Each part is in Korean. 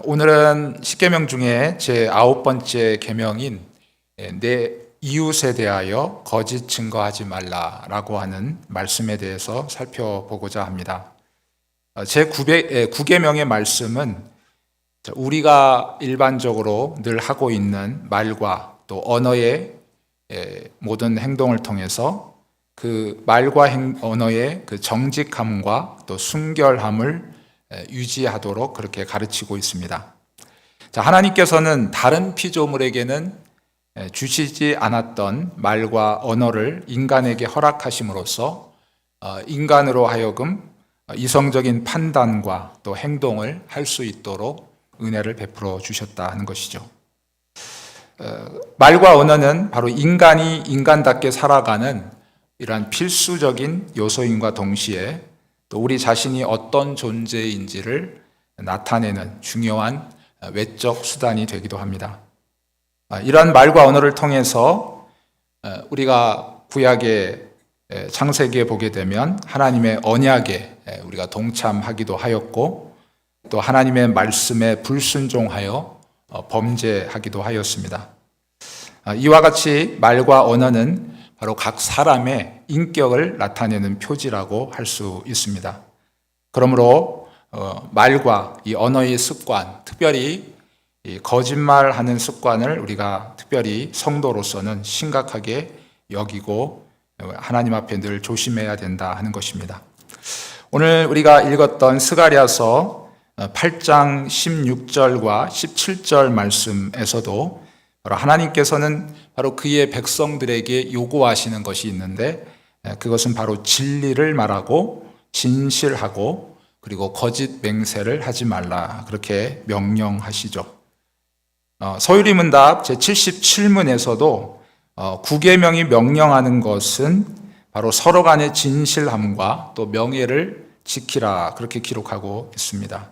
오늘은 십계명 중에 제 9번째 계명인 내 이웃에 대하여 거짓 증거하지 말라라고 하는 말씀에 대해서 살펴보고자 합니다. 제 9계명의 말씀은 우리가 일반적으로 늘 하고 있는 말과 또 언어의 모든 행동을 통해서 그 말과 언어의 그 정직함과 또 순결함을 유지하도록 그렇게 가르치고 있습니다. 하나님께서는 다른 피조물에게는 주시지 않았던 말과 언어를 인간에게 허락하심으로써 인간으로 하여금 이성적인 판단과 또 행동을 할 수 있도록 은혜를 베풀어 주셨다 하는 것이죠. 말과 언어는 바로 인간이 인간답게 살아가는 이러한 필수적인 요소인과 동시에 또 우리 자신이 어떤 존재인지를 나타내는 중요한 외적 수단이 되기도 합니다. 이러한 말과 언어를 통해서 우리가 구약의 창세기에 보게 되면 하나님의 언약에 우리가 동참하기도 하였고 또 하나님의 말씀에 불순종하여 범죄하기도 하였습니다. 이와 같이 말과 언어는 바로 각 사람의 인격을 나타내는 표지라고 할 수 있습니다. 그러므로 말과 이 언어의 습관, 특별히 이 거짓말하는 습관을 우리가 특별히 성도로서는 심각하게 여기고 하나님 앞에 늘 조심해야 된다 하는 것입니다. 오늘 우리가 읽었던 스가랴서 8장 16절과 17절 말씀에서도 바로 하나님께서는 바로 그의 백성들에게 요구하시는 것이 있는데 그것은 바로 진리를 말하고 진실하고 그리고 거짓 맹세를 하지 말라 그렇게 명령하시죠. 서유리문답 제77문에서도 9계명이 명령하는 것은 바로 서로 간의 진실함과 또 명예를 지키라 그렇게 기록하고 있습니다.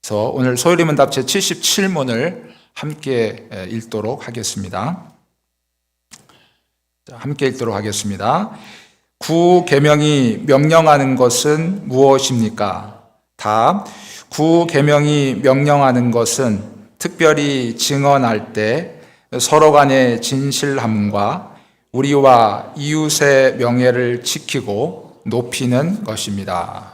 그래서 오늘 서유리문답 제77문을 함께 읽도록 하겠습니다. 함께 읽도록 하겠습니다. 9계명이 명령하는 것은 무엇입니까? 답. 9계명이 명령하는 것은 특별히 증언할 때 서로 간의 진실함과 우리와 이웃의 명예를 지키고 높이는 것입니다.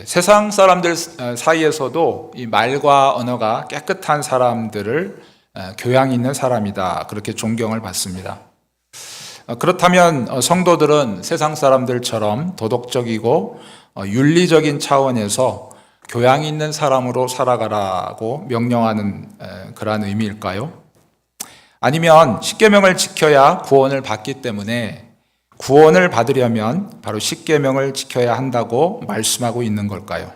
세상 사람들 사이에서도 이 말과 언어가 깨끗한 사람들을 교양 있는 사람이다 그렇게 존경을 받습니다. 그렇다면 성도들은 세상 사람들처럼 도덕적이고 윤리적인 차원에서 교양 있는 사람으로 살아가라고 명령하는 그러한 의미일까요? 아니면 십계명을 지켜야 구원을 받기 때문에 구원을 받으려면 바로 십계명을 지켜야 한다고 말씀하고 있는 걸까요?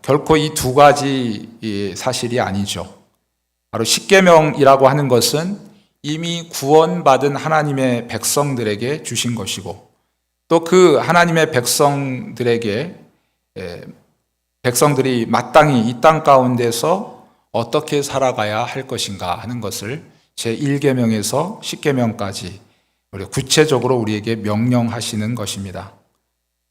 결코 이 두 가지 사실이 아니죠. 바로 십계명이라고 하는 것은 이미 구원받은 하나님의 백성들에게 주신 것이고 또 그 하나님의 백성들에게 백성들이 마땅히 이 땅 가운데서 어떻게 살아가야 할 것인가 하는 것을 제1계명에서 10계명까지 구체적으로 우리에게 명령하시는 것입니다.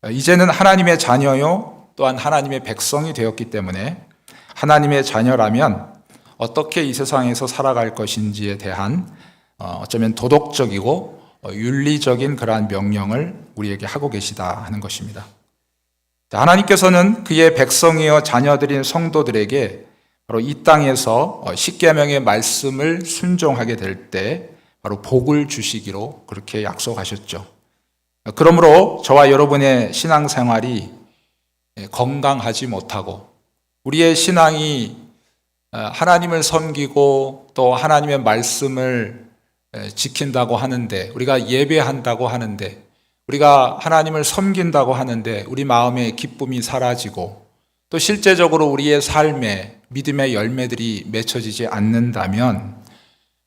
이제는 하나님의 자녀요 또한 하나님의 백성이 되었기 때문에 하나님의 자녀라면 어떻게 이 세상에서 살아갈 것인지에 대한 어쩌면 도덕적이고 윤리적인 그러한 명령을 우리에게 하고 계시다 하는 것입니다. 하나님께서는 그의 백성이여 자녀들인 성도들에게 바로 이 땅에서 십계명의 말씀을 순종하게 될 때 바로 복을 주시기로 그렇게 약속하셨죠. 그러므로 저와 여러분의 신앙생활이 건강하지 못하고 우리의 신앙이 하나님을 섬기고 또 하나님의 말씀을 지킨다고 하는데 우리가 예배한다고 하는데 우리가 하나님을 섬긴다고 하는데 우리 마음의 기쁨이 사라지고 또 실제적으로 우리의 삶에 믿음의 열매들이 맺혀지지 않는다면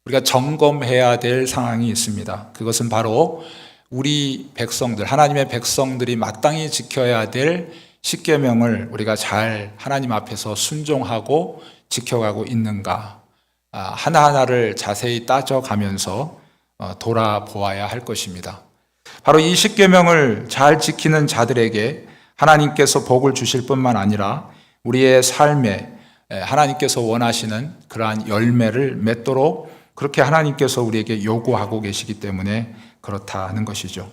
우리가 점검해야 될 상황이 있습니다. 그것은 바로 우리 백성들, 하나님의 백성들이 마땅히 지켜야 될 십계명을 우리가 잘 하나님 앞에서 순종하고 지켜가고 있는가 하나하나를 자세히 따져가면서 돌아보아야 할 것입니다. 바로 이 십계명을 잘 지키는 자들에게 하나님께서 복을 주실 뿐만 아니라 우리의 삶에 하나님께서 원하시는 그러한 열매를 맺도록 그렇게 하나님께서 우리에게 요구하고 계시기 때문에 그렇다 하는 것이죠.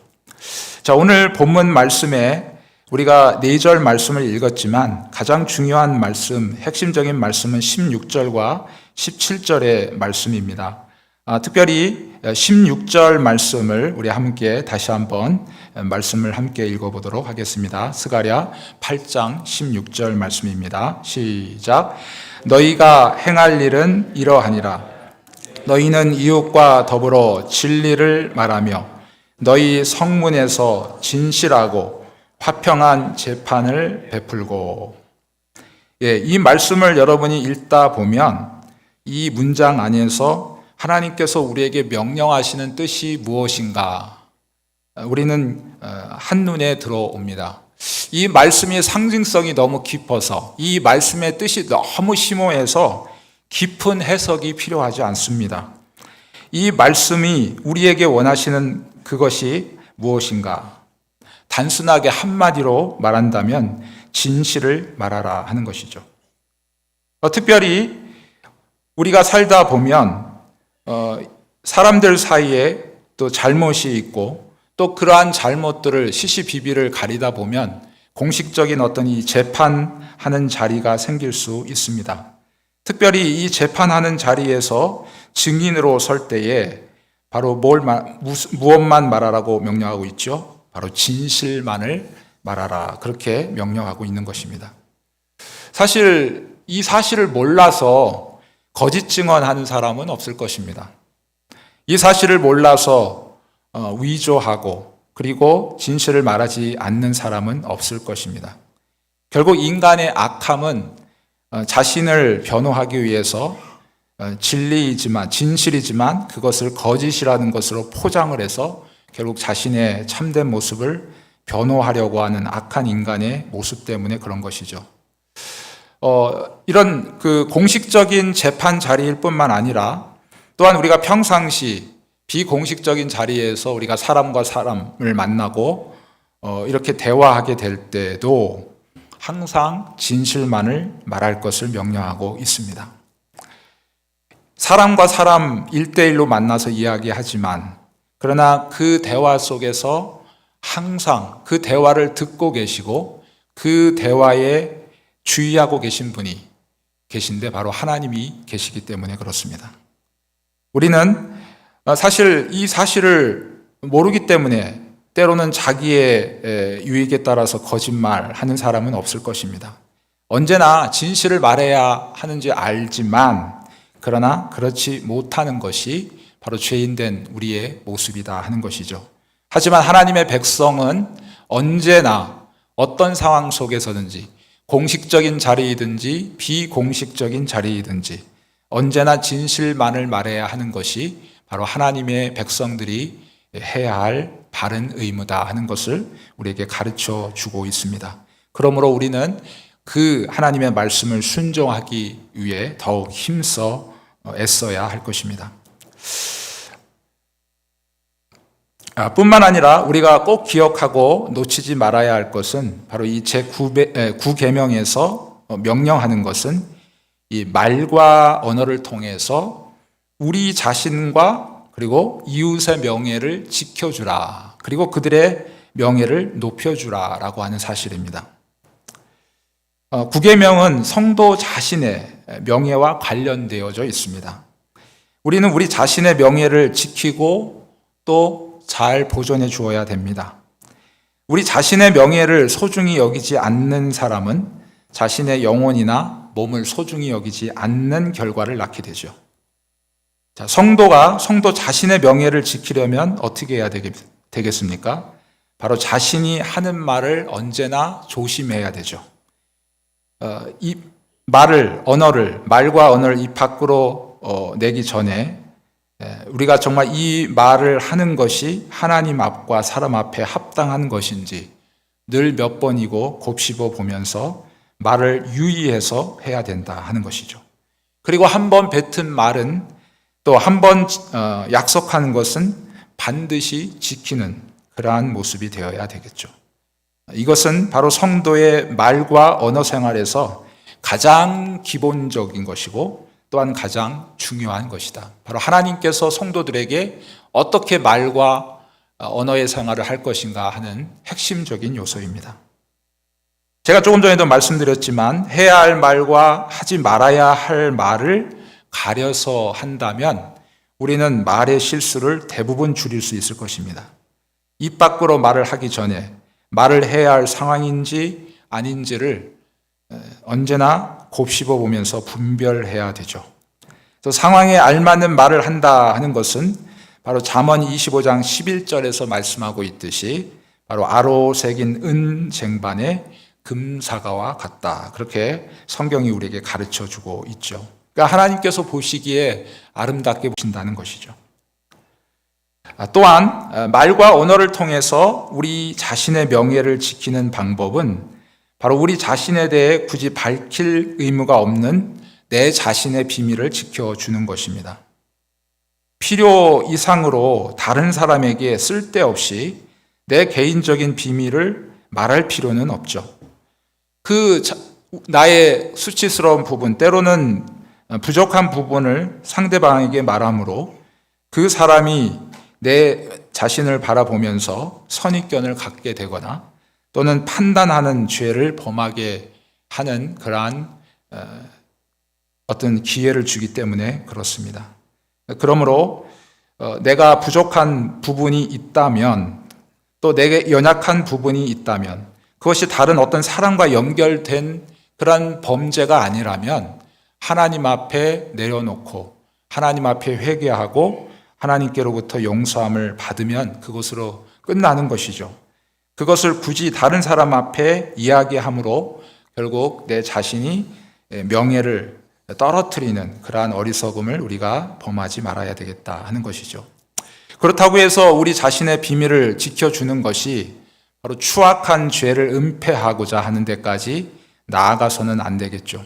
자, 오늘 본문 말씀에 우리가 4절 말씀을 읽었지만 가장 중요한 말씀, 핵심적인 말씀은 16절과 17절의 말씀입니다. 특별히 16절 말씀을 우리 함께 다시 한번 말씀을 함께 읽어보도록 하겠습니다. 스가랴 8장 16절 말씀입니다. 시작. 너희가 행할 일은 이러하니라. 너희는 이웃과 더불어 진리를 말하며 너희 성문에서 진실하고 화평한 재판을 베풀고. 이 말씀을 여러분이 읽다 보면 이 문장 안에서 하나님께서 우리에게 명령하시는 뜻이 무엇인가 우리는 한눈에 들어옵니다. 이 말씀의 상징성이 너무 깊어서 이 말씀의 뜻이 너무 심오해서 깊은 해석이 필요하지 않습니다. 이 말씀이 우리에게 원하시는 그것이 무엇인가? 단순하게 한마디로 말한다면 진실을 말하라 하는 것이죠. 특별히 우리가 살다 보면 사람들 사이에 또 잘못이 있고 또 그러한 잘못들을 시시비비를 가리다 보면 공식적인 어떤 이 재판하는 자리가 생길 수 있습니다. 특별히 이 재판하는 자리에서 증인으로 설 때에 바로 무엇만 말하라고 명령하고 있죠? 바로 진실만을 말하라. 그렇게 명령하고 있는 것입니다. 사실 이 사실을 몰라서 거짓 증언하는 사람은 없을 것입니다. 이 사실을 몰라서 위조하고 그리고 진실을 말하지 않는 사람은 없을 것입니다. 결국 인간의 악함은 자신을 변호하기 위해서 진실이지만 그것을 거짓이라는 것으로 포장을 해서 결국 자신의 참된 모습을 변호하려고 하는 악한 인간의 모습 때문에 그런 것이죠. 이런 그 공식적인 재판 자리일 뿐만 아니라 또한 우리가 평상시 비공식적인 자리에서 우리가 사람과 사람을 만나고 이렇게 대화하게 될 때도 항상 진실만을 말할 것을 명령하고 있습니다. 사람과 사람 1대1로 만나서 이야기하지만 그러나 그 대화 속에서 항상 그 대화를 듣고 계시고 그 대화에 주의하고 계신 분이 계신데 바로 하나님이 계시기 때문에 그렇습니다. 우리는 사실 이 사실을 모르기 때문에 때로는 자기의 유익에 따라서 거짓말하는 사람은 없을 것입니다. 언제나 진실을 말해야 하는지 알지만 그러나 그렇지 못하는 것이 바로 죄인된 우리의 모습이다 하는 것이죠. 하지만 하나님의 백성은 언제나 어떤 상황 속에서든지 공식적인 자리이든지 비공식적인 자리이든지 언제나 진실만을 말해야 하는 것이 바로 하나님의 백성들이 해야 할 바른 의무다 하는 것을 우리에게 가르쳐 주고 있습니다. 그러므로 우리는 그 하나님의 말씀을 순종하기 위해 더욱 힘써 애써야 할 것입니다. 뿐만 아니라 우리가 꼭 기억하고 놓치지 말아야 할 것은 바로 이 제9계명에서 명령하는 것은 이 말과 언어를 통해서 우리 자신과 그리고 이웃의 명예를 지켜주라. 그리고 그들의 명예를 높여주라 라고 하는 사실입니다. 9계명은 성도 자신의 명예와 관련되어져 있습니다. 우리는 우리 자신의 명예를 지키고 또 잘 보존해 주어야 됩니다. 우리 자신의 명예를 소중히 여기지 않는 사람은 자신의 영혼이나 몸을 소중히 여기지 않는 결과를 낳게 되죠. 자, 성도 자신의 명예를 지키려면 어떻게 해야 되겠습니까? 바로 자신이 하는 말을 언제나 조심해야 되죠. 이 말과 언어를 입 밖으로 내기 전에 우리가 정말 이 말을 하는 것이 하나님 앞과 사람 앞에 합당한 것인지 늘 몇 번이고 곱씹어 보면서 말을 유의해서 해야 된다 하는 것이죠. 그리고 한 번 뱉은 말은 또 한 번 약속하는 것은 반드시 지키는 그러한 모습이 되어야 되겠죠. 이것은 바로 성도의 말과 언어 생활에서 가장 기본적인 것이고 또한 가장 중요한 것이다. 바로 하나님께서 성도들에게 어떻게 말과 언어의 생활을 할 것인가 하는 핵심적인 요소입니다. 제가 조금 전에도 말씀드렸지만 해야 할 말과 하지 말아야 할 말을 가려서 한다면 우리는 말의 실수를 대부분 줄일 수 있을 것입니다. 입 밖으로 말을 하기 전에 말을 해야 할 상황인지 아닌지를 언제나 곱씹어 보면서 분별해야 되죠. 그래서 상황에 알맞는 말을 한다 하는 것은 바로 잠언 25장 11절에서 말씀하고 있듯이 바로 아로 새긴 은 쟁반에 금사과와 같다. 그렇게 성경이 우리에게 가르쳐 주고 있죠. 그러니까 하나님께서 보시기에 아름답게 보신다는 것이죠. 또한 말과 언어를 통해서 우리 자신의 명예를 지키는 방법은 바로 우리 자신에 대해 굳이 밝힐 의무가 없는 내 자신의 비밀을 지켜주는 것입니다. 필요 이상으로 다른 사람에게 쓸데없이 내 개인적인 비밀을 말할 필요는 없죠. 나의 수치스러운 부분, 때로는 부족한 부분을 상대방에게 말함으로 그 사람이 내 자신을 바라보면서 선입견을 갖게 되거나 또는 판단하는 죄를 범하게 하는 그러한 어떤 기회를 주기 때문에 그렇습니다. 그러므로 내가 부족한 부분이 있다면 또 내게 연약한 부분이 있다면 그것이 다른 어떤 사람과 연결된 그런 범죄가 아니라면 하나님 앞에 내려놓고 하나님 앞에 회개하고 하나님께로부터 용서함을 받으면 그것으로 끝나는 것이죠. 그것을 굳이 다른 사람 앞에 이야기함으로 결국 내 자신이 명예를 떨어뜨리는 그러한 어리석음을 우리가 범하지 말아야 되겠다 하는 것이죠. 그렇다고 해서 우리 자신의 비밀을 지켜주는 것이 바로 추악한 죄를 은폐하고자 하는 데까지 나아가서는 안 되겠죠.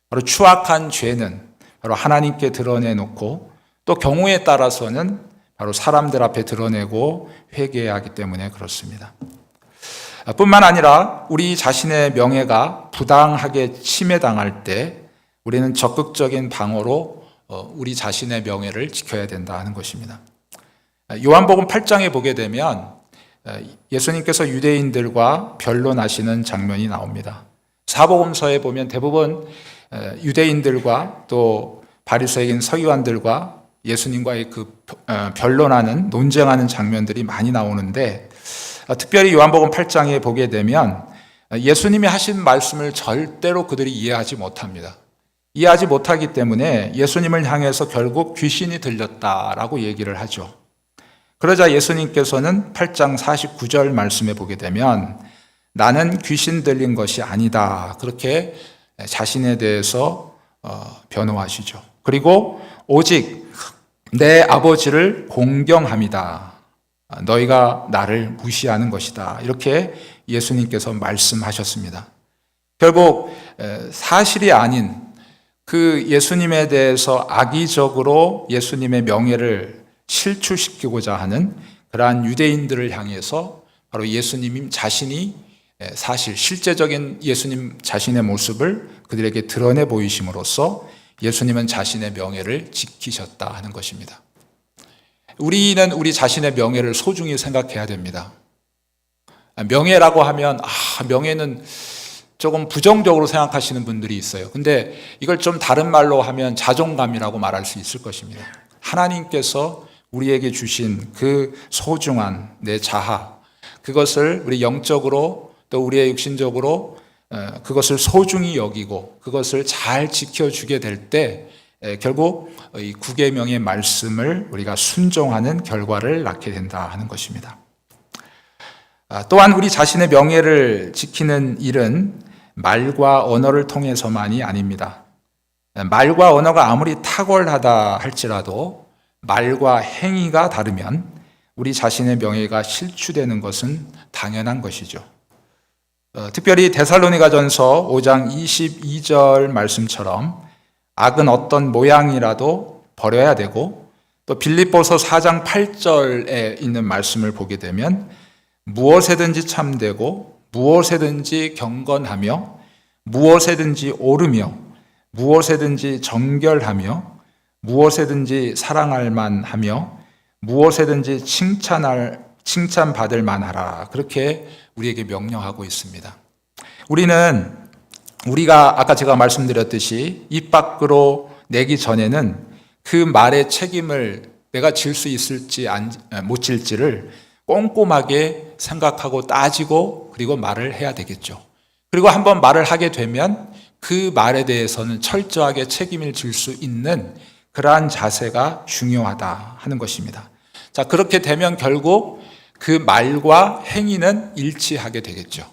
바로 추악한 죄는 바로 하나님께 드러내놓고 또 경우에 따라서는 바로 사람들 앞에 드러내고 회개해야 하기 때문에 그렇습니다. 뿐만 아니라 우리 자신의 명예가 부당하게 침해당할 때 우리는 적극적인 방어로 우리 자신의 명예를 지켜야 된다 하는 것입니다. 요한복음 8장에 보게 되면 예수님께서 유대인들과 변론하시는 장면이 나옵니다. 사복음서에 보면 대부분 유대인들과 또 바리새인 서기관들과 예수님과의 그 변론하는 논쟁하는 장면들이 많이 나오는데 특별히 요한복음 8장에 보게 되면 예수님이 하신 말씀을 절대로 그들이 이해하지 못합니다. 이해하지 못하기 때문에 예수님을 향해서 결국 귀신이 들렸다라고 얘기를 하죠. 그러자 예수님께서는 8장 49절 말씀에 보게 되면 나는 귀신 들린 것이 아니다. 그렇게 자신에 대해서 변호하시죠. 그리고 오직 내 아버지를 공경함이다. 너희가 나를 무시하는 것이다. 이렇게 예수님께서 말씀하셨습니다. 결국 사실이 아닌 그 예수님에 대해서 악의적으로 예수님의 명예를 실추시키고자 하는 그러한 유대인들을 향해서 바로 예수님 자신이 사실 실제적인 예수님 자신의 모습을 그들에게 드러내 보이심으로써 예수님은 자신의 명예를 지키셨다 하는 것입니다. 우리는 우리 자신의 명예를 소중히 생각해야 됩니다. 명예라고 하면 명예는 조금 부정적으로 생각하시는 분들이 있어요. 근데 이걸 좀 다른 말로 하면 자존감이라고 말할 수 있을 것입니다. 하나님께서 우리에게 주신 그 소중한 내 자아, 그것을 우리 영적으로 또 우리의 육신적으로 그것을 소중히 여기고 그것을 잘 지켜주게 될 때 결국 이 구계명의 말씀을 우리가 순종하는 결과를 낳게 된다 하는 것입니다. 또한 우리 자신의 명예를 지키는 일은 말과 언어를 통해서만이 아닙니다. 말과 언어가 아무리 탁월하다 할지라도 말과 행위가 다르면 우리 자신의 명예가 실추되는 것은 당연한 것이죠. 특별히 데살로니가전서 5장 22절 말씀처럼 악은 어떤 모양이라도 버려야 되고 또 빌립보서 4장 8절에 있는 말씀을 보게 되면 무엇에든지 참되고 무엇에든지 경건하며 무엇에든지 오르며 무엇에든지 정결하며 무엇에든지 사랑할 만하며 무엇에든지 칭찬받을 만하라. 그렇게 우리에게 명령하고 있습니다. 우리가 아까 제가 말씀드렸듯이 입 밖으로 내기 전에는 그 말의 책임을 내가 질 수 있을지 못 질지를 꼼꼼하게 생각하고 따지고 그리고 말을 해야 되겠죠. 그리고 한번 말을 하게 되면 그 말에 대해서는 철저하게 책임을 질 수 있는 그러한 자세가 중요하다 하는 것입니다. 자, 그렇게 되면 결국 그 말과 행위는 일치하게 되겠죠.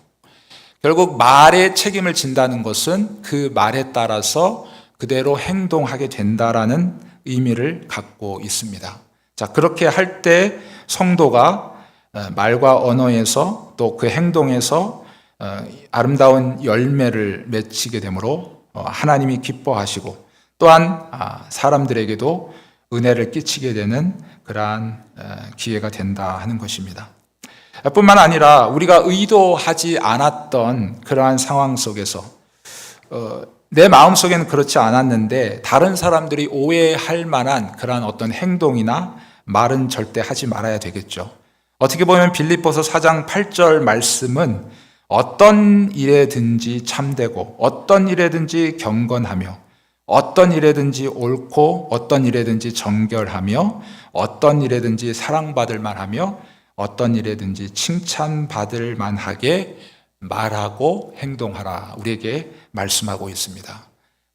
결국 말에 책임을 진다는 것은 그 말에 따라서 그대로 행동하게 된다라는 의미를 갖고 있습니다. 자, 그렇게 할 때 성도가 말과 언어에서 또 그 행동에서 아름다운 열매를 맺히게 되므로 하나님이 기뻐하시고 또한 사람들에게도 은혜를 끼치게 되는 그러한 기회가 된다 하는 것입니다. 뿐만 아니라 우리가 의도하지 않았던 그러한 상황 속에서 내 마음속에는 그렇지 않았는데 다른 사람들이 오해할 만한 그러한 어떤 행동이나 말은 절대 하지 말아야 되겠죠. 어떻게 보면 빌립보서 4장 8절 말씀은 어떤 일에든지 참되고 어떤 일에든지 경건하며 어떤 일에든지 옳고 어떤 일에든지 정결하며 어떤 일에든지 사랑받을 만하며 어떤 일에든지 칭찬받을 만하게 말하고 행동하라 우리에게 말씀하고 있습니다.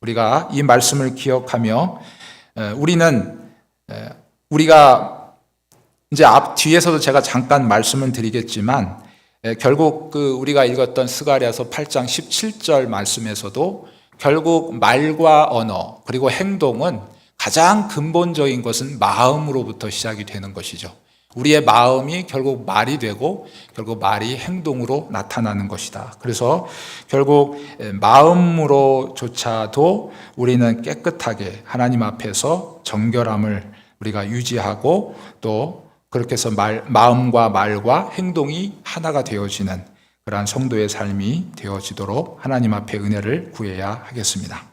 우리가 이 말씀을 기억하며 우리가 이제 뒤에서도 제가 잠깐 말씀을 드리겠지만 결국 우리가 읽었던 스가랴서 8장 17절 말씀에서도 결국 말과 언어 그리고 행동은 가장 근본적인 것은 마음으로부터 시작이 되는 것이죠. 우리의 마음이 결국 말이 되고 결국 말이 행동으로 나타나는 것이다. 그래서 결국 마음으로조차도 우리는 깨끗하게 하나님 앞에서 정결함을 우리가 유지하고 또 그렇게 해서 마음과 말과 행동이 하나가 되어지는 그러한 성도의 삶이 되어지도록 하나님 앞에 은혜를 구해야 하겠습니다.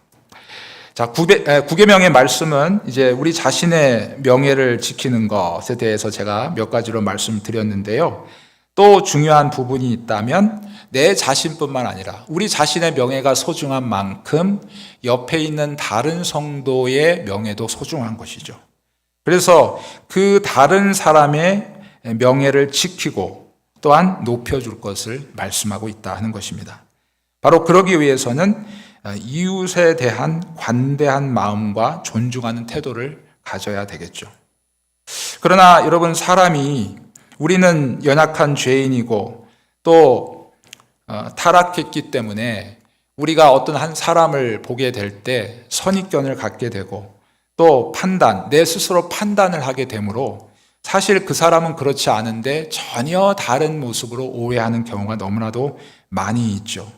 자, 구계명의 말씀은 이제 우리 자신의 명예를 지키는 것에 대해서 제가 몇 가지로 말씀드렸는데요. 또 중요한 부분이 있다면 내 자신뿐만 아니라 우리 자신의 명예가 소중한 만큼 옆에 있는 다른 성도의 명예도 소중한 것이죠. 그래서 그 다른 사람의 명예를 지키고 또한 높여줄 것을 말씀하고 있다 하는 것입니다. 바로 그러기 위해서는 이웃에 대한 관대한 마음과 존중하는 태도를 가져야 되겠죠. 그러나 여러분 우리는 연약한 죄인이고 또 타락했기 때문에 우리가 어떤 한 사람을 보게 될 때 선입견을 갖게 되고 또 내 스스로 판단을 하게 되므로 사실 그 사람은 그렇지 않은데 전혀 다른 모습으로 오해하는 경우가 너무나도 많이 있죠.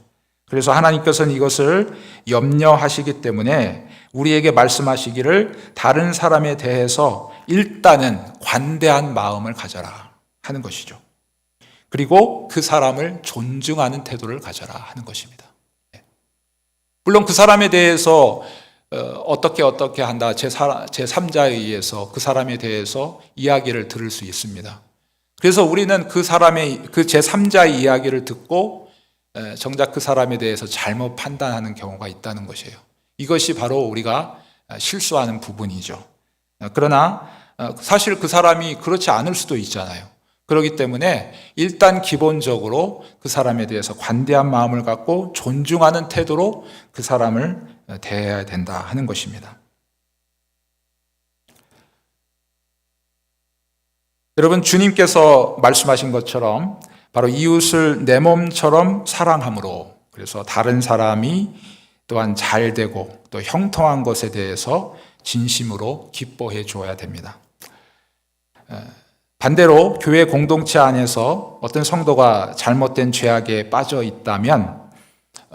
그래서 하나님께서는 이것을 염려하시기 때문에 우리에게 말씀하시기를 다른 사람에 대해서 일단은 관대한 마음을 가져라 하는 것이죠. 그리고 그 사람을 존중하는 태도를 가져라 하는 것입니다. 물론 그 사람에 대해서 어떻게 한다 제3자에 의해서 그 사람에 대해서 이야기를 들을 수 있습니다. 그래서 우리는 그 제3자의 이야기를 듣고 정작 그 사람에 대해서 잘못 판단하는 경우가 있다는 것이에요. 이것이 바로 우리가 실수하는 부분이죠. 그러나 사실 그 사람이 그렇지 않을 수도 있잖아요. 그렇기 때문에 일단 기본적으로 그 사람에 대해서 관대한 마음을 갖고 존중하는 태도로 그 사람을 대해야 된다 하는 것입니다. 여러분, 주님께서 말씀하신 것처럼 바로 이웃을 내 몸처럼 사랑함으로, 그래서 다른 사람이 또한 잘 되고 또 형통한 것에 대해서 진심으로 기뻐해 주어야 됩니다. 반대로 교회 공동체 안에서 어떤 성도가 잘못된 죄악에 빠져 있다면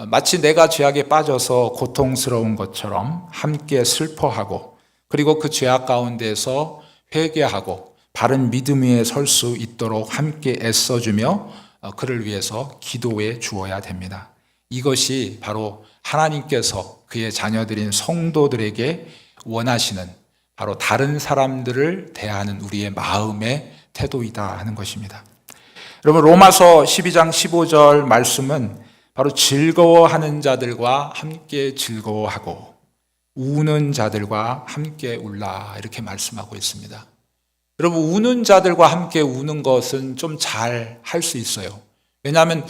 마치 내가 죄악에 빠져서 고통스러운 것처럼 함께 슬퍼하고 그리고 그 죄악 가운데서 회개하고 바른 믿음 위에 설 수 있도록 함께 애써주며 그를 위해서 기도해 주어야 됩니다. 이것이 바로 하나님께서 그의 자녀들인 성도들에게 원하시는 바로 다른 사람들을 대하는 우리의 마음의 태도이다 하는 것입니다. 여러분, 로마서 12장 15절 말씀은 바로 즐거워하는 자들과 함께 즐거워하고 우는 자들과 함께 울라 이렇게 말씀하고 있습니다. 여러분, 우는 자들과 함께 우는 것은 좀 잘 할 수 있어요. 왜냐하면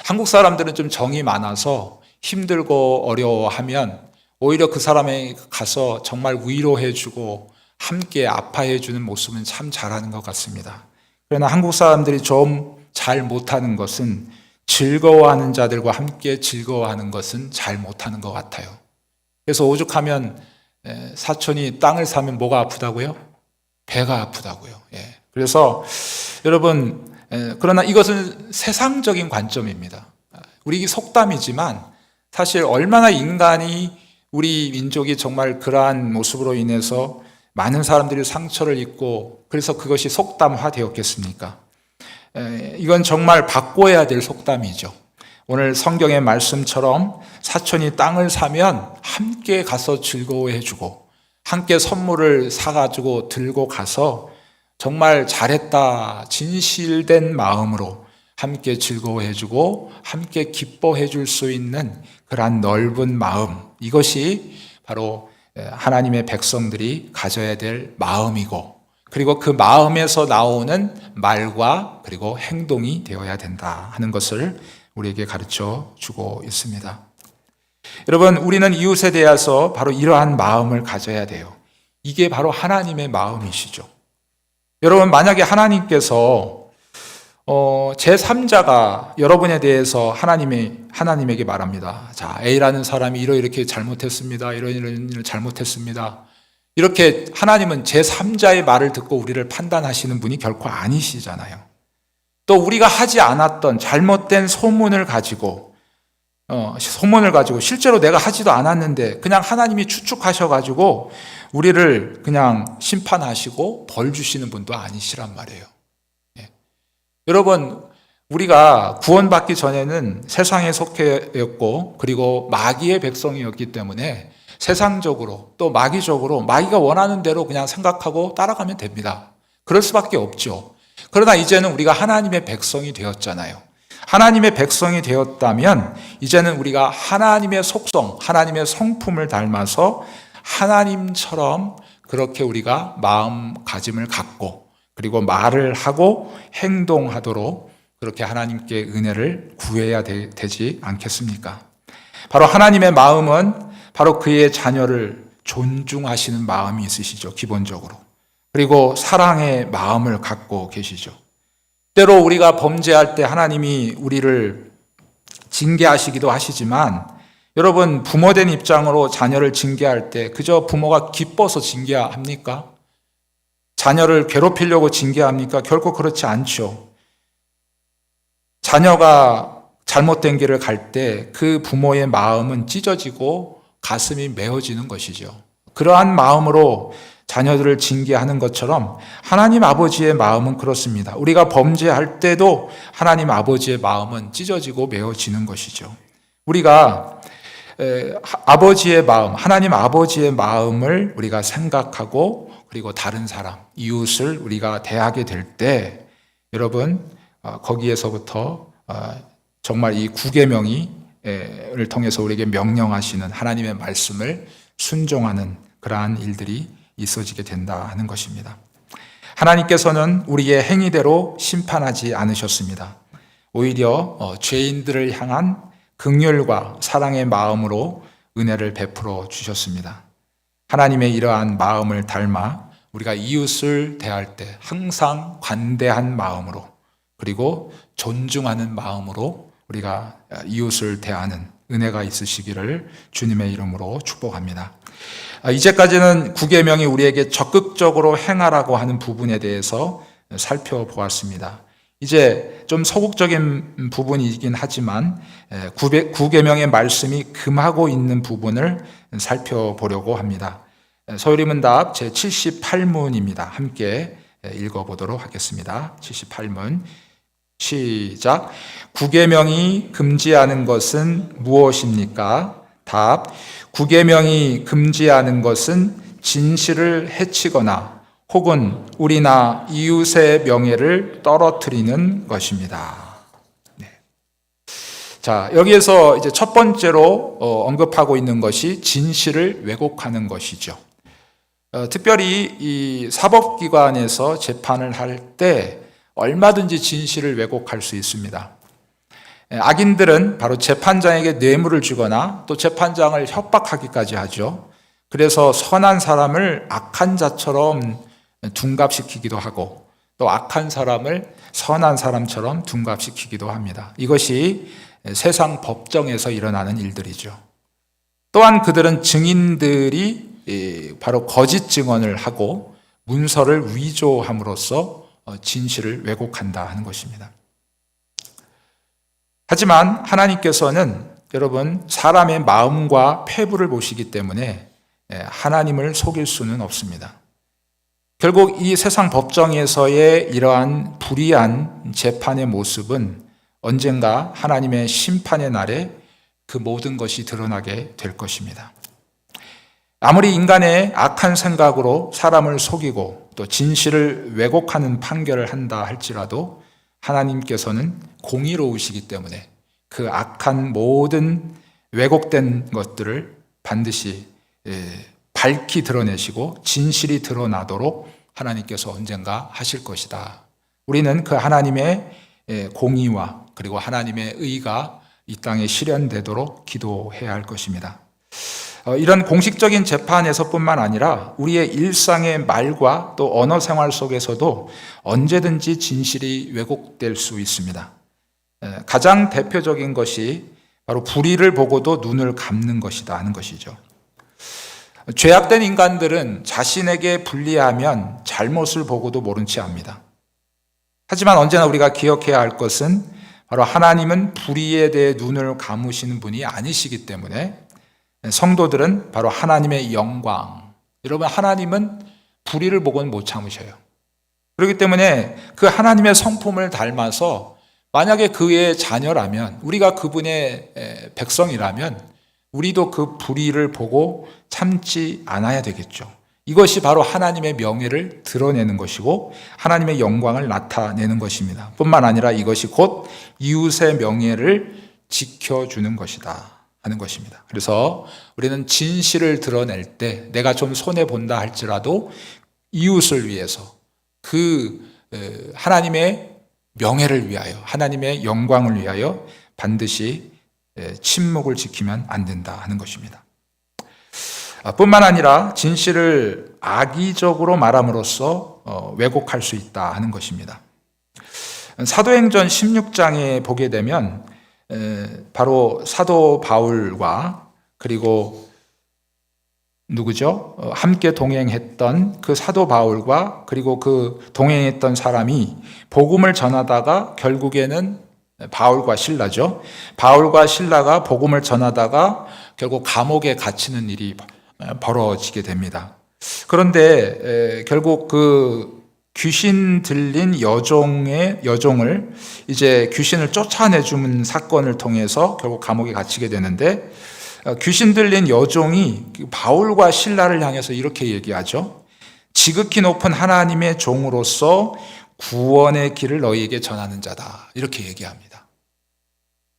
한국 사람들은 좀 정이 많아서 힘들고 어려워하면 오히려 그 사람에 가서 정말 위로해주고 함께 아파해주는 모습은 참 잘하는 것 같습니다. 그러나 한국 사람들이 좀 잘 못하는 것은 즐거워하는 자들과 함께 즐거워하는 것은 잘 못하는 것 같아요. 그래서 오죽하면 사촌이 땅을 사면 뭐가 아프다고요? 배가 아프다고요. 그래서 여러분, 그러나 이것은 세상적인 관점입니다. 우리 속담이지만 사실 얼마나 인간이 우리 민족이 정말 그러한 모습으로 인해서 많은 사람들이 상처를 입고 그래서 그것이 속담화 되었겠습니까? 이건 정말 바꿔야 될 속담이죠. 오늘 성경의 말씀처럼 사촌이 땅을 사면 함께 가서 즐거워해주고 함께 선물을 사가지고 들고 가서 정말 잘했다 진실된 마음으로 함께 즐거워해주고 함께 기뻐해줄 수 있는 그러한 넓은 마음, 이것이 바로 하나님의 백성들이 가져야 될 마음이고 그리고 그 마음에서 나오는 말과 그리고 행동이 되어야 된다 하는 것을 우리에게 가르쳐 주고 있습니다. 여러분, 우리는 이웃에 대해서 바로 이러한 마음을 가져야 돼요. 이게 바로 하나님의 마음이시죠. 여러분, 만약에 하나님께서 제3자가 여러분에 대해서 하나님에게 말합니다. 자, A라는 사람이 이렇게 잘못했습니다. 이런 일을 잘못했습니다. 이렇게 하나님은 제3자의 말을 듣고 우리를 판단하시는 분이 결코 아니시잖아요. 또 우리가 하지 않았던 잘못된 소문을 가지고 실제로 내가 하지도 않았는데 그냥 하나님이 추측하셔가지고 우리를 그냥 심판하시고 벌 주시는 분도 아니시란 말이에요. 여러분, 우리가 구원받기 전에는 세상에 속해였고 그리고 마귀의 백성이었기 때문에 세상적으로 또 마귀적으로 마귀가 원하는 대로 그냥 생각하고 따라가면 됩니다. 그럴 수밖에 없죠. 그러나 이제는 우리가 하나님의 백성이 되었잖아요. 하나님의 백성이 되었다면 이제는 우리가 하나님의 속성, 하나님의 성품을 닮아서 하나님처럼 그렇게 우리가 마음가짐을 갖고 그리고 말을 하고 행동하도록 그렇게 하나님께 은혜를 구해야 되지 않겠습니까? 바로 하나님의 마음은 바로 그의 자녀를 존중하시는 마음이 있으시죠, 기본적으로. 그리고 사랑의 마음을 갖고 계시죠. 때로 우리가 범죄할 때 하나님이 우리를 징계하시기도 하시지만 여러분, 부모된 입장으로 자녀를 징계할 때 그저 부모가 기뻐서 징계합니까? 자녀를 괴롭히려고 징계합니까? 결코 그렇지 않죠. 자녀가 잘못된 길을 갈 때 그 부모의 마음은 찢어지고 가슴이 메어지는 것이죠. 그러한 마음으로 자녀들을 징계하는 것처럼 하나님 아버지의 마음은 그렇습니다. 우리가 범죄할 때도 하나님 아버지의 마음은 찢어지고 메어지는 것이죠. 우리가 아버지의 마음, 하나님 아버지의 마음을 우리가 생각하고 그리고 다른 사람, 이웃을 우리가 대하게 될 때 여러분, 거기에서부터 정말 이 구계명을 통해서 우리에게 명령하시는 하나님의 말씀을 순종하는 그러한 일들이 있어지게 된다 하는 것입니다. 하나님께서는 우리의 행위대로 심판하지 않으셨습니다. 오히려 죄인들을 향한 긍휼과 사랑의 마음으로 은혜를 베풀어 주셨습니다. 하나님의 이러한 마음을 닮아 우리가 이웃을 대할 때 항상 관대한 마음으로 그리고 존중하는 마음으로 우리가 이웃을 대하는 은혜가 있으시기를 주님의 이름으로 축복합니다. 이제까지는 구계명이 우리에게 적극적으로 행하라고 하는 부분에 대해서 살펴보았습니다. 이제 좀 소극적인 부분이긴 하지만 구계명의 말씀이 금하고 있는 부분을 살펴보려고 합니다. 소요리문답 제78문입니다. 함께 읽어보도록 하겠습니다. 78문 시작. 구계명이 금지하는 것은 무엇입니까? 답. 구계명이 금지하는 것은 진실을 해치거나 혹은 우리나 이웃의 명예를 떨어뜨리는 것입니다. 자, 여기에서 이제 첫 번째로 언급하고 있는 것이 진실을 왜곡하는 것이죠. 특별히 이 사법기관에서 재판을 할 때 얼마든지 진실을 왜곡할 수 있습니다. 악인들은 바로 재판장에게 뇌물을 주거나 또 재판장을 협박하기까지 하죠. 그래서 선한 사람을 악한 자처럼 둔갑시키기도 하고 또 악한 사람을 선한 사람처럼 둔갑시키기도 합니다. 이것이 세상 법정에서 일어나는 일들이죠. 또한 그들은 증인들이 바로 거짓 증언을 하고 문서를 위조함으로써 진실을 왜곡한다 하는 것입니다. 하지만 하나님께서는 여러분 사람의 마음과 패부를 보시기 때문에 하나님을 속일 수는 없습니다. 결국 이 세상 법정에서의 이러한 불의한 재판의 모습은 언젠가 하나님의 심판의 날에 그 모든 것이 드러나게 될 것입니다. 아무리 인간의 악한 생각으로 사람을 속이고 또 진실을 왜곡하는 판결을 한다 할지라도 하나님께서는 공의로우시기 때문에 그 악한 모든 왜곡된 것들을 반드시 밝히 드러내시고 진실이 드러나도록 하나님께서 언젠가 하실 것이다. 우리는 그 하나님의 공의와 그리고 하나님의 의가 이 땅에 실현되도록 기도해야 할 것입니다. 이런 공식적인 재판에서뿐만 아니라 우리의 일상의 말과 또 언어 생활 속에서도 언제든지 진실이 왜곡될 수 있습니다. 가장 대표적인 것이 바로 불의를 보고도 눈을 감는 것이다 하는 것이죠. 죄악된 인간들은 자신에게 불리하면 잘못을 보고도 모른 채 합니다. 하지만 언제나 우리가 기억해야 할 것은 바로 하나님은 불의에 대해 눈을 감으시는 분이 아니시기 때문에 성도들은 바로 하나님의 영광, 여러분 하나님은 불의를 보고는 못 참으셔요. 그렇기 때문에 그 하나님의 성품을 닮아서 만약에 그의 자녀라면, 우리가 그분의 백성이라면 우리도 그 불의를 보고 참지 않아야 되겠죠. 이것이 바로 하나님의 명예를 드러내는 것이고 하나님의 영광을 나타내는 것입니다. 뿐만 아니라 이것이 곧 이웃의 명예를 지켜주는 것이다 하는 것입니다. 그래서 우리는 진실을 드러낼 때 내가 좀 손해본다 할지라도 이웃을 위해서 그 하나님의 명예를 위하여 하나님의 영광을 위하여 반드시 침묵을 지키면 안 된다 하는 것입니다. 뿐만 아니라 진실을 악의적으로 말함으로써 왜곡할 수 있다 하는 것입니다. 사도행전 16장에 보게 되면 바로 사도 바울과 그리고 누구죠? 함께 동행했던 그 사도 바울과 그리고 그 동행했던 사람이 복음을 전하다가 결국에는 바울과 실라죠. 바울과 실라가 복음을 전하다가 결국 감옥에 갇히는 일이 벌어지게 됩니다. 그런데 결국 그 귀신 들린 여종을 이제 귀신을 쫓아내주는 사건을 통해서 결국 감옥에 갇히게 되는데 귀신 들린 여종이 바울과 실라를 향해서 이렇게 얘기하죠. 지극히 높은 하나님의 종으로서 구원의 길을 너희에게 전하는 자다. 이렇게 얘기합니다.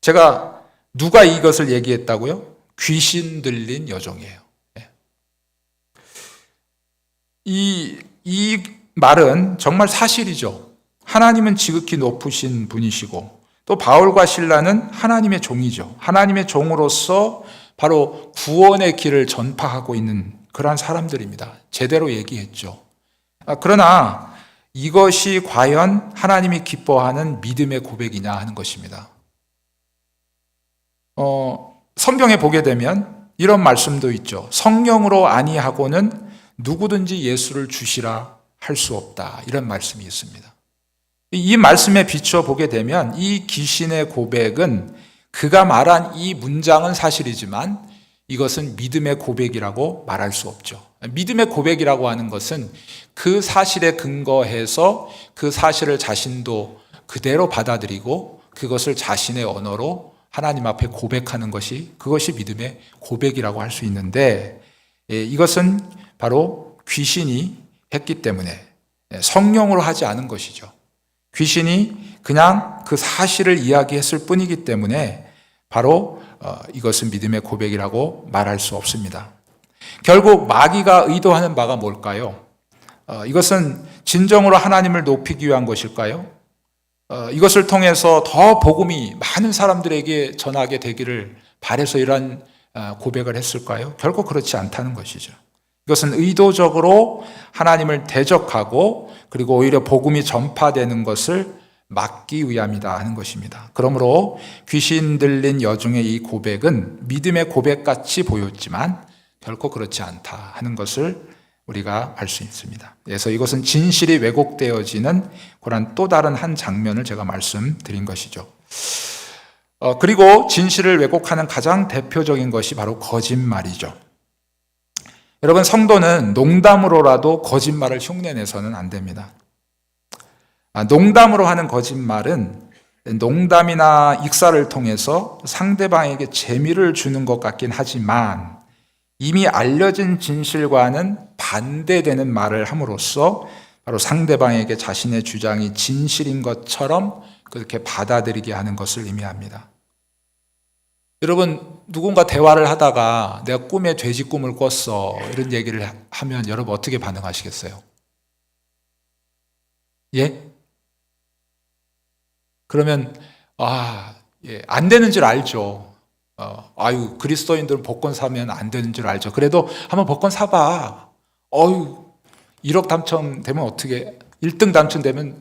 제가 누가 이것을 얘기했다고요? 귀신 들린 여종이에요. 이 말은 정말 사실이죠. 하나님은 지극히 높으신 분이시고 또 바울과 실라는 하나님의 종이죠. 하나님의 종으로서 바로 구원의 길을 전파하고 있는 그러한 사람들입니다. 제대로 얘기했죠. 그러나 이것이 과연 하나님이 기뻐하는 믿음의 고백이냐 하는 것입니다. 성경에 보게 되면 이런 말씀도 있죠. 성령으로 아니하고는 누구든지 예수를 주시라 할 수 없다. 이런 말씀이 있습니다. 이 말씀에 비추어 보게 되면 이 귀신의 고백은 그가 말한 이 문장은 사실이지만 이것은 믿음의 고백이라고 말할 수 없죠. 믿음의 고백이라고 하는 것은 그 사실에 근거해서 그 사실을 자신도 그대로 받아들이고 그것을 자신의 언어로 하나님 앞에 고백하는 것이, 그것이 믿음의 고백이라고 할 수 있는데, 이것은 바로 귀신이 했기 때문에 성령으로 하지 않은 것이죠. 귀신이 그냥 그 사실을 이야기했을 뿐이기 때문에 바로 이것은 믿음의 고백이라고 말할 수 없습니다. 결국 마귀가 의도하는 바가 뭘까요? 이것은 진정으로 하나님을 높이기 위한 것일까요? 이것을 통해서 더 복음이 많은 사람들에게 전하게 되기를 바라서 이러한 고백을 했을까요? 결국 그렇지 않다는 것이죠. 이것은 의도적으로 하나님을 대적하고 그리고 오히려 복음이 전파되는 것을 막기 위함이다 하는 것입니다. 그러므로 귀신 들린 여종의 이 고백은 믿음의 고백같이 보였지만 결코 그렇지 않다 하는 것을 우리가 알 수 있습니다. 그래서 이것은 진실이 왜곡되어지는 그런 또 다른 한 장면을 제가 말씀드린 것이죠. 그리고 진실을 왜곡하는 가장 대표적인 것이 바로 거짓말이죠. 여러분, 성도는 농담으로라도 거짓말을 흉내내서는 안 됩니다. 농담으로 하는 거짓말은 농담이나 익사를 통해서 상대방에게 재미를 주는 것 같긴 하지만 이미 알려진 진실과는 반대되는 말을 함으로써 바로 상대방에게 자신의 주장이 진실인 것처럼 그렇게 받아들이게 하는 것을 의미합니다. 여러분, 누군가 대화를 하다가 내가 꿈에 돼지 꿈을 꿨어 이런 얘기를 하면 여러분 어떻게 반응하시겠어요? 예? 그러면 안 되는 줄 알죠. 그리스도인들은 복권 사면 안 되는 줄 알죠. 그래도 한번 복권 사봐. 1억 당첨되면 어떻게, 1등 당첨되면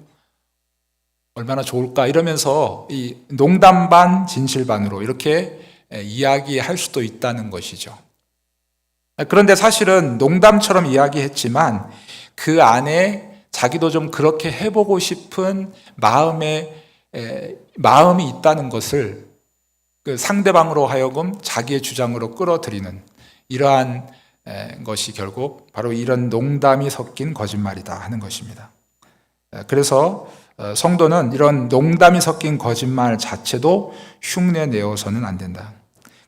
얼마나 좋을까 이러면서 이 농담 반 진실 반으로 이렇게 이야기할 수도 있다는 것이죠. 그런데 사실은 농담처럼 이야기했지만 그 안에 자기도 좀 그렇게 해보고 싶은 마음이 있다는 것을 그 상대방으로 하여금 자기의 주장으로 끌어들이는 이러한 것이 결국 바로 이런 농담이 섞인 거짓말이다 하는 것입니다. 그래서 성도는 이런 농담이 섞인 거짓말 자체도 흉내내어서는 안 된다.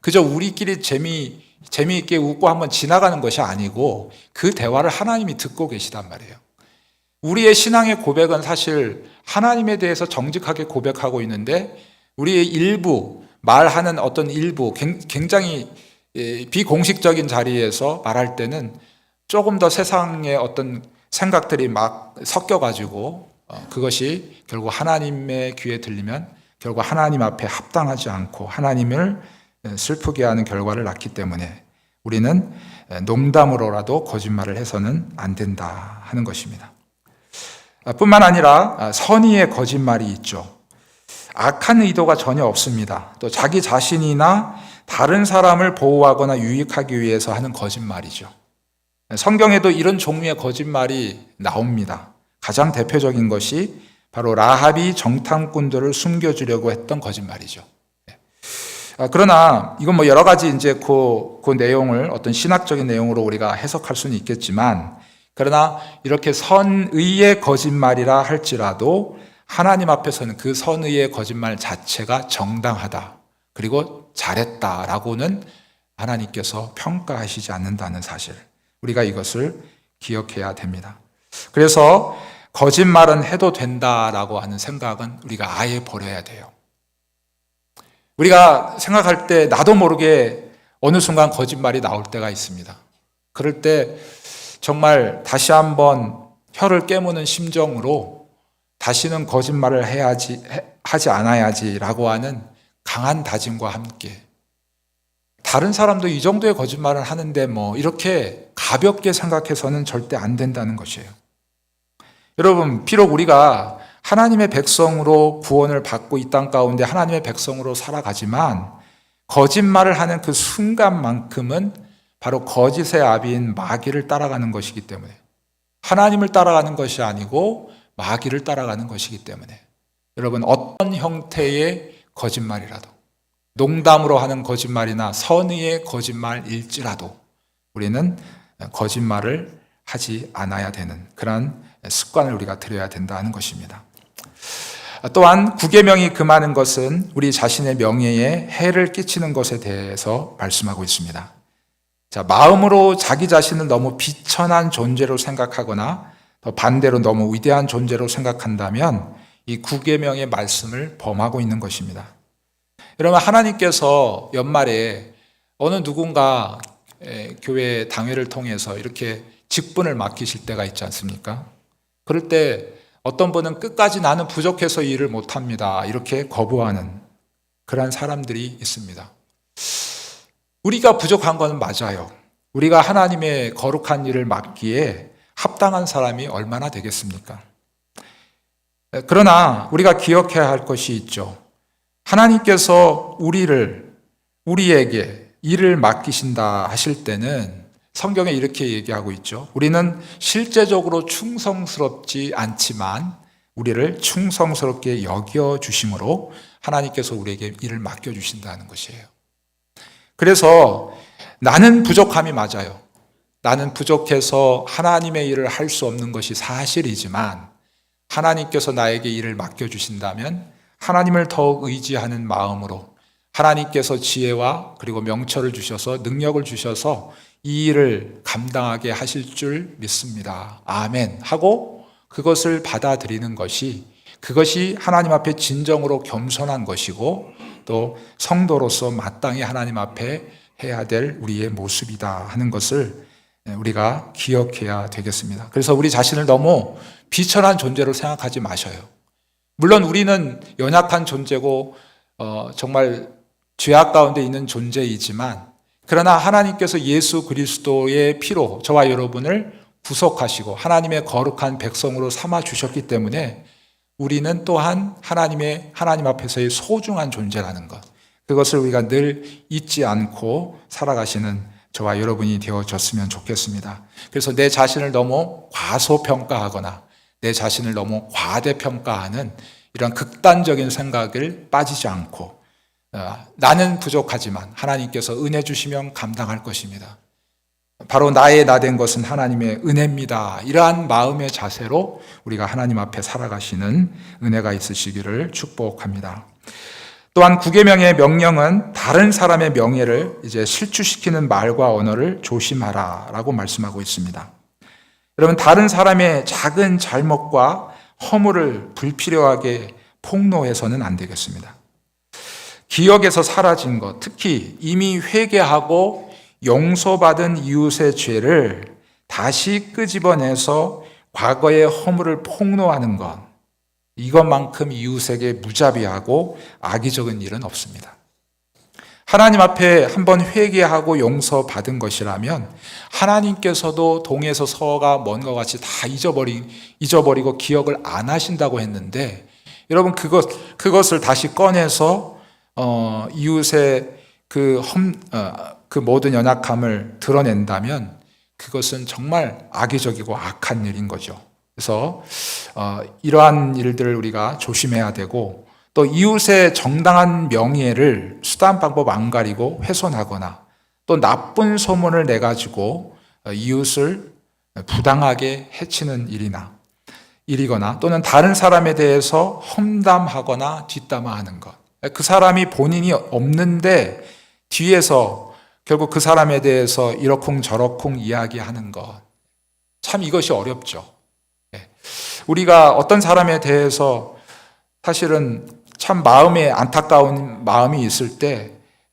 그저 우리끼리 재미있게 웃고 한번 지나가는 것이 아니고 그 대화를 하나님이 듣고 계시단 말이에요. 우리의 신앙의 고백은 사실 하나님에 대해서 정직하게 고백하고 있는데 우리의 일부, 말하는 어떤 일부, 굉장히 비공식적인 자리에서 말할 때는 조금 더 세상의 어떤 생각들이 막 섞여가지고 그것이 결국 하나님의 귀에 들리면 결국 하나님 앞에 합당하지 않고 하나님을 슬프게 하는 결과를 낳기 때문에 우리는 농담으로라도 거짓말을 해서는 안 된다 하는 것입니다. 뿐만 아니라 선의의 거짓말이 있죠. 악한 의도가 전혀 없습니다. 또 자기 자신이나 다른 사람을 보호하거나 유익하기 위해서 하는 거짓말이죠. 성경에도 이런 종류의 거짓말이 나옵니다. 가장 대표적인 것이 바로 라합이 정탐꾼들을 숨겨주려고 했던 거짓말이죠. 그러나 이건 여러 가지 이제 그 내용을 어떤 신학적인 내용으로 우리가 해석할 수는 있겠지만, 그러나 이렇게 선의의 거짓말이라 할지라도 하나님 앞에서는 그 선의의 거짓말 자체가 정당하다, 그리고 잘했다라고는 하나님께서 평가하시지 않는다는 사실, 우리가 이것을 기억해야 됩니다. 그래서 거짓말은 해도 된다라고 하는 생각은 우리가 아예 버려야 돼요. 우리가 생각할 때 나도 모르게 어느 순간 거짓말이 나올 때가 있습니다. 그럴 때 정말 다시 한번 혀를 깨무는 심정으로 다시는 거짓말을 하지 않아야지라고 하는 강한 다짐과 함께, 다른 사람도 이 정도의 거짓말을 하는데 이렇게 가볍게 생각해서는 절대 안 된다는 것이에요. 여러분, 비록 우리가 하나님의 백성으로 구원을 받고 이 땅 가운데 하나님의 백성으로 살아가지만 거짓말을 하는 그 순간만큼은 바로 거짓의 아비인 마귀를 따라가는 것이기 때문에, 하나님을 따라가는 것이 아니고 마귀를 따라가는 것이기 때문에, 여러분, 어떤 형태의 거짓말이라도, 농담으로 하는 거짓말이나 선의의 거짓말일지라도 우리는 거짓말을 하지 않아야 되는 그런 습관을 우리가 들여야 된다는 것입니다. 또한 구계명이 금하는 것은 우리 자신의 명예에 해를 끼치는 것에 대해서 말씀하고 있습니다. 자, 마음으로 자기 자신을 너무 비천한 존재로 생각하거나 더 반대로 너무 위대한 존재로 생각한다면 이 구계명의 말씀을 범하고 있는 것입니다. 여러분, 하나님께서 연말에 어느 누군가 교회 당회를 통해서 이렇게 직분을 맡기실 때가 있지 않습니까? 그럴 때 어떤 분은 끝까지 나는 부족해서 일을 못합니다, 이렇게 거부하는 그런 사람들이 있습니다. 우리가 부족한 건 맞아요. 우리가 하나님의 거룩한 일을 맡기에 합당한 사람이 얼마나 되겠습니까? 그러나 우리가 기억해야 할 것이 있죠. 하나님께서 우리에게 일을 맡기신다 하실 때는 성경에 이렇게 얘기하고 있죠. 우리는 실제적으로 충성스럽지 않지만 우리를 충성스럽게 여겨주심으로 하나님께서 우리에게 일을 맡겨주신다는 것이에요. 그래서 나는 부족함이 맞아요. 나는 부족해서 하나님의 일을 할 수 없는 것이 사실이지만 하나님께서 나에게 일을 맡겨주신다면 하나님을 더욱 의지하는 마음으로 하나님께서 지혜와 그리고 명철을 주셔서 능력을 주셔서 이 일을 감당하게 하실 줄 믿습니다. 아멘 하고 그것을 받아들이는 것이, 그것이 하나님 앞에 진정으로 겸손한 것이고 또 성도로서 마땅히 하나님 앞에 해야 될 우리의 모습이다 하는 것을 우리가 기억해야 되겠습니다. 그래서 우리 자신을 너무 비천한 존재로 생각하지 마셔요. 물론 우리는 연약한 존재고 정말 죄악 가운데 있는 존재이지만, 그러나 하나님께서 예수 그리스도의 피로 저와 여러분을 구속하시고 하나님의 거룩한 백성으로 삼아 주셨기 때문에 우리는 또한 하나님 앞에서의 소중한 존재라는 것, 그것을 우리가 늘 잊지 않고 살아가시는 저와 여러분이 되어졌으면 좋겠습니다. 그래서 내 자신을 너무 과소평가하거나 내 자신을 너무 과대평가하는 이런 극단적인 생각을 빠지지 않고 나는 부족하지만 하나님께서 은혜 주시면 감당할 것입니다. 바로 나의 나된 것은 하나님의 은혜입니다. 이러한 마음의 자세로 우리가 하나님 앞에 살아가시는 은혜가 있으시기를 축복합니다. 또한 구계명의 명령은 다른 사람의 명예를 이제 실추시키는 말과 언어를 조심하라라고 말씀하고 있습니다. 여러분, 다른 사람의 작은 잘못과 허물을 불필요하게 폭로해서는 안 되겠습니다. 기억에서 사라진 것, 특히 이미 회개하고 용서받은 이웃의 죄를 다시 끄집어내서 과거의 허물을 폭로하는 것, 이것만큼 이웃에게 무자비하고 악의적인 일은 없습니다. 하나님 앞에 한번 회개하고 용서받은 것이라면 하나님께서도 동에서 서가 먼 것 같이 다 잊어버리고 기억을 안 하신다고 했는데, 여러분 그것을 다시 꺼내서 이웃의 그 모든 연약함을 드러낸다면 그것은 정말 악의적이고 악한 일인 거죠. 그래서 이러한 일들을 우리가 조심해야 되고, 또 이웃의 정당한 명예를 수단 방법 안 가리고 훼손하거나 또 나쁜 소문을 내가지고 이웃을 부당하게 해치는 일이거나 또는 다른 사람에 대해서 험담하거나 뒷담화하는 것, 그 사람이 본인이 없는데 뒤에서 결국 그 사람에 대해서 이러쿵저러쿵 이야기하는 것, 참 이것이 어렵죠. 우리가 어떤 사람에 대해서 사실은 참 마음에 안타까운 마음이 있을 때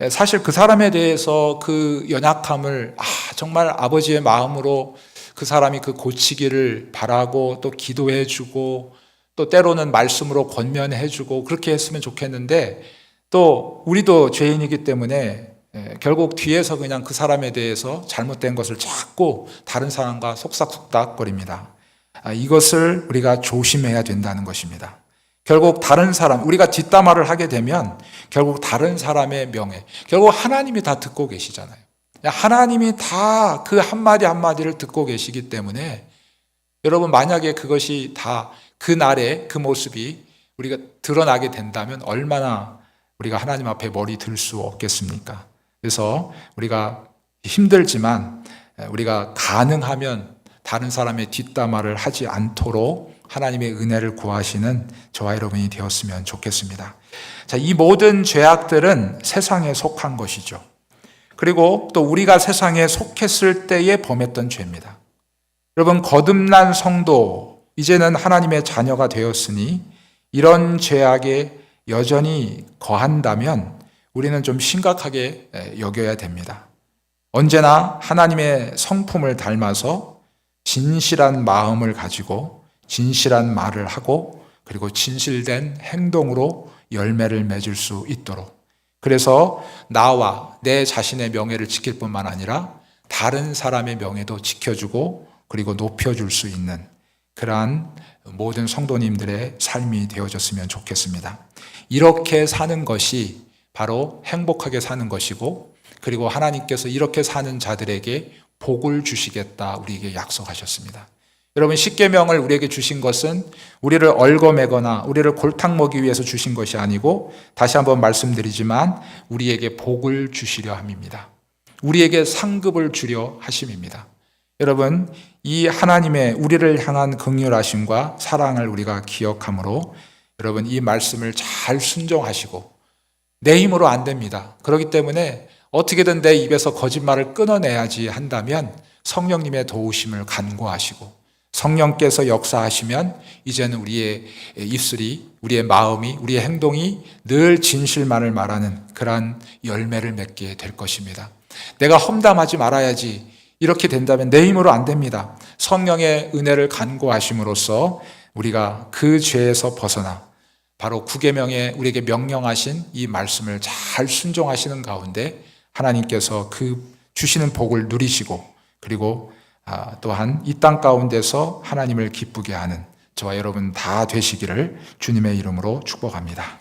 사실 그 사람에 대해서 그 연약함을 정말 아버지의 마음으로 그 사람이 그 고치기를 바라고 또 기도해주고 또 때로는 말씀으로 권면해주고 그렇게 했으면 좋겠는데, 또 우리도 죄인이기 때문에 결국 뒤에서 그냥 그 사람에 대해서 잘못된 것을 자꾸 다른 사람과 속삭속닥거립니다. 이것을 우리가 조심해야 된다는 것입니다. 결국 다른 사람, 우리가 뒷담화를 하게 되면 결국 다른 사람의 명예, 결국 하나님이 다 듣고 계시잖아요. 하나님이 다 그 한마디 한마디를 듣고 계시기 때문에 여러분, 만약에 그것이 다 그날의 그 모습이 우리가 드러나게 된다면 얼마나 우리가 하나님 앞에 머리 들 수 없겠습니까? 그래서 우리가 힘들지만 우리가 가능하면 다른 사람의 뒷담화를 하지 않도록 하나님의 은혜를 구하시는 저와 여러분이 되었으면 좋겠습니다. 자, 이 모든 죄악들은 세상에 속한 것이죠. 그리고 또 우리가 세상에 속했을 때에 범했던 죄입니다. 여러분, 거듭난 성도, 이제는 하나님의 자녀가 되었으니 이런 죄악에 여전히 거한다면 우리는 좀 심각하게 여겨야 됩니다. 언제나 하나님의 성품을 닮아서 진실한 마음을 가지고 진실한 말을 하고 그리고 진실된 행동으로 열매를 맺을 수 있도록, 그래서 나와 내 자신의 명예를 지킬 뿐만 아니라 다른 사람의 명예도 지켜주고 그리고 높여줄 수 있는 그러한 모든 성도님들의 삶이 되어졌으면 좋겠습니다. 이렇게 사는 것이 바로 행복하게 사는 것이고, 그리고 하나님께서 이렇게 사는 자들에게 복을 주시겠다 우리에게 약속하셨습니다. 여러분, 십계명을 우리에게 주신 것은 우리를 얽어매거나 우리를 골탕 먹이기 위해서 주신 것이 아니고, 다시 한번 말씀드리지만 우리에게 복을 주시려 함입니다. 우리에게 상급을 주려 하심입니다. 여러분, 이 하나님의 우리를 향한 긍휼하심과 사랑을 우리가 기억함으로 여러분, 이 말씀을 잘 순종하시고, 내 힘으로 안 됩니다. 그렇기 때문에 어떻게든 내 입에서 거짓말을 끊어내야지 한다면 성령님의 도우심을 간구하시고, 성령께서 역사하시면 이제는 우리의 입술이, 우리의 마음이, 우리의 행동이 늘 진실만을 말하는 그러한 열매를 맺게 될 것입니다. 내가 험담하지 말아야지, 이렇게 된다면 내 힘으로 안 됩니다. 성령의 은혜를 간구하심으로써 우리가 그 죄에서 벗어나 바로 구계명에 우리에게 명령하신 이 말씀을 잘 순종하시는 가운데 하나님께서 그 주시는 복을 누리시고, 그리고 또한 이 땅 가운데서 하나님을 기쁘게 하는 저와 여러분 다 되시기를 주님의 이름으로 축복합니다.